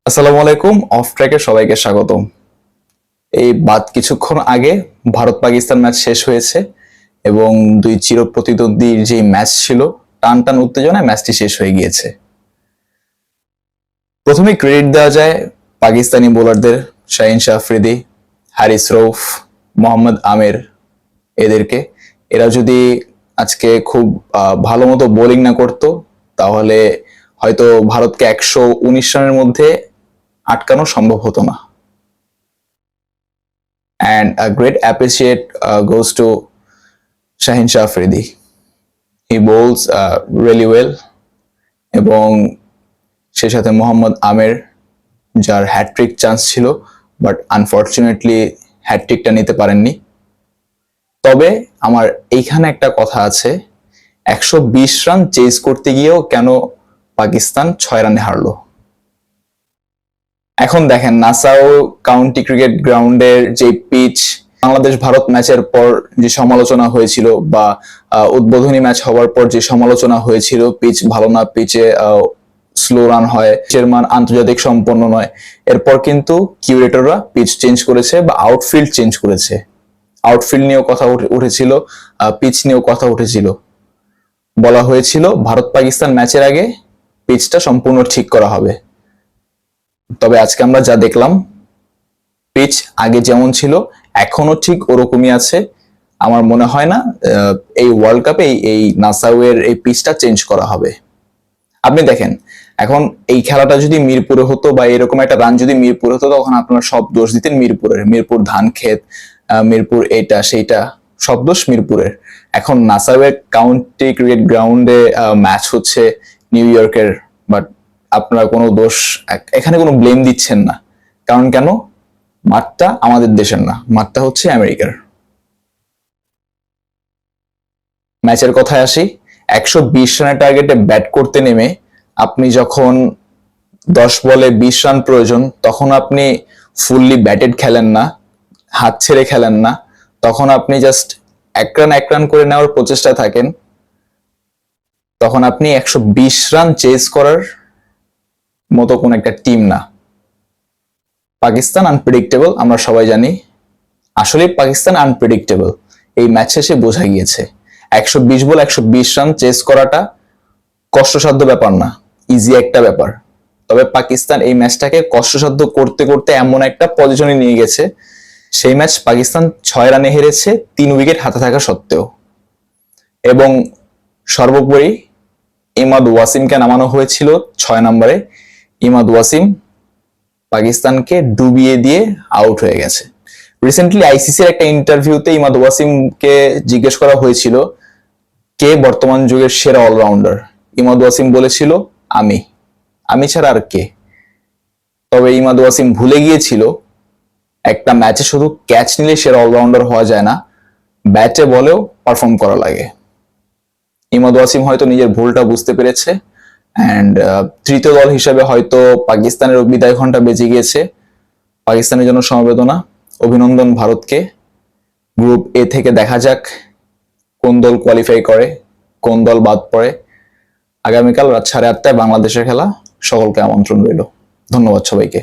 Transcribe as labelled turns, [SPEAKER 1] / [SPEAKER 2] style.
[SPEAKER 1] আসসালামু আলাইকুম। অফ ট্র্যাকে সবাইকে স্বাগতম। এই বাদ কিছুক্ষণ আগে ভারত পাকিস্তান ম্যাচ শেষ হয়েছে এবং দুই চিরপ্রতিদ্বন্দ্বীর যে ম্যাচ ছিল, টান টান উত্তেজনায় ম্যাচটি শেষ হয়ে গিয়েছে। প্রথমে ক্রেডিট দেওয়া যায় পাকিস্তানি বোলারদের, শাহিন শাহ আফ্রিদি, হারিস রৌফ, মোহাম্মদ আমির, এদেরকে। এরা যদি আজকে খুব ভালো মতো বোলিং না করতো তাহলে হয়তো ভারতকে 119 রানের মধ্যে আটকানো সম্ভব হতো না। And a great appreciate goes to Shaheen Shah Afridi. He bowls really well এবং সেই সাথে মোহাম্মদ আমির, যার হ্যাট্রিক চান্স ছিল বাট আনফর্চুনেটলি হ্যাট্রিকটা নিতে পারেননি। তবে আমার এইখানে একটা কথা আছে, 120 রান চেজ করতে গিয়েও কেন পাকিস্তান 6 রানে হারলো। এখন দেখেন, নাসাউ কাউন্টি ক্রিকেট গ্রাউন্ডের যে পিচ, বাংলাদেশ ভারত ম্যাচের পর যে সমালোচনা হয়েছিল বা উদ্বোধনী ম্যাচ হওয়ার পর যে সমালোচনা হয়েছিল, পিচ ভালো না, পিচে স্লো রান হয়, পিচের মান আন্তর্জাতিক সম্পন্ন নয়, এরপর কিন্তু কিউরেটররা পিচ চেঞ্জ করেছে বা আউটফিল্ড চেঞ্জ করেছে। আউটফিল্ড নিয়েও কথা উঠেছিল, পিচ নিয়েও কথা উঠেছিল। বলা হয়েছিল ভারত পাকিস্তান ম্যাচের আগে পিচটা সম্পূর্ণ ঠিক করা হবে। তবে আজকে আমরা যা দেখলাম, পিচ আগে যেমন ছিল এখনো ঠিক ওরকমই আছে। আমার মনে হয় না এই ওয়ার্ল্ড কাপে এই নাসাউয়ের এই পিচটা চেঞ্জ করা হবে। আপনি দেখেন, এখন এই খেলাটা যদি মিরপুরে হতো বা এরকম একটা রান যদি মিরপুরে হতো, তখন আপনারা সব দোষ দিতেন মিরপুরের, মিরপুর ধান ক্ষেত, মিরপুর এইটা সেইটা, সব দোষ মিরপুরের। এখন নাসাউয়ের কাউন্টি ক্রিকেট গ্রাউন্ডে ম্যাচ হচ্ছে নিউ ইয়র্কের, বাট আপনারা কোনো দোষ এখানে কোনো ব্লেম দিচ্ছেন না। কারণ কেন? মাঠটা আমাদের দেশের না, মাঠটা হচ্ছে আমেরিকার। ম্যাচের কথায় আসি, 120 রানের টার্গেটে ব্যাট করতে নেমে আপনি যখন 10 বলে 20 রান প্রয়োজন, তখন আপনি ফুললি ব্যাটেড খেলেন না, হাত ছেড়ে খেলেন না, তখন আপনি জাস্ট এক রান করে নেওয়ার প্রচেষ্টায় থাকেন। তখন আপনি 120 রান চেজ করার মতো কোন একটা টিম না। পাকিস্তান আনপ্রেডিক্টেবল, আমরা সবাই জানি। আসলে পাকিস্তান আনপ্রেডিক্টেবল, এই ম্যাচ শেষে বোঝা গিয়েছে। 120 বল 120 রান চেস করাটা কষ্টসাধ্য ব্যাপার না, ইজি একটা ব্যাপার। তবে পাকিস্তান এই ম্যাচটাকে কষ্টসাধ্য করতে করতে এমন একটা পজিশনে নিয়ে গেছে, সেই ম্যাচ পাকিস্তান 6 রানে হেরেছে 3 উইকেট হাতে থাকা সত্ত্বেও। এবং সর্বোপরি ইমাদ ওয়াসিমকে নামানো হয়েছিল 6 নম্বরে। ইমাদ ওয়াসিম পাকিস্তানকে ডুবিয়ে দিয়ে আউট হয়ে গেছে। রিসেন্টলি আইসিসির একটা ইন্টারভিউতে ইমাদ ওয়াসিমকে জিজ্ঞেস করা হয়েছিল কে বর্তমান যুগের সেরা অলরাউন্ডার। ইমাদ ওয়াসিম বলেছিল আমি ছাড়া আর কে। তবে ইমাদ ওয়াসিম ভুলে গিয়েছিল একটা ম্যাচে শুধু ক্যাচ নিলে সেরা অলরাউন্ডার হওয়া যায় না, ব্যাটে বলেও পারফর্ম করা লাগে। ইমাদ ওয়াসিম হয়তো নিজের ভুলটা বুঝতে পেরেছে অ্যান্ড তৃতীয় দল হিসেবে হয়তো পাকিস্তানের বিদায় ঘন্টা বেজে গিয়েছে। পাকিস্তানের জন্য সমবেদনা, অভিনন্দন ভারতকে। গ্রুপ এ থেকে দেখা যাক কোন দল কোয়ালিফাই করে, কোন দল বাদ পড়ে। আগামীকাল রাত 8:30টায় বাংলাদেশের খেলা, সকলকে আমন্ত্রণ রইল। ধন্যবাদ সবাইকে।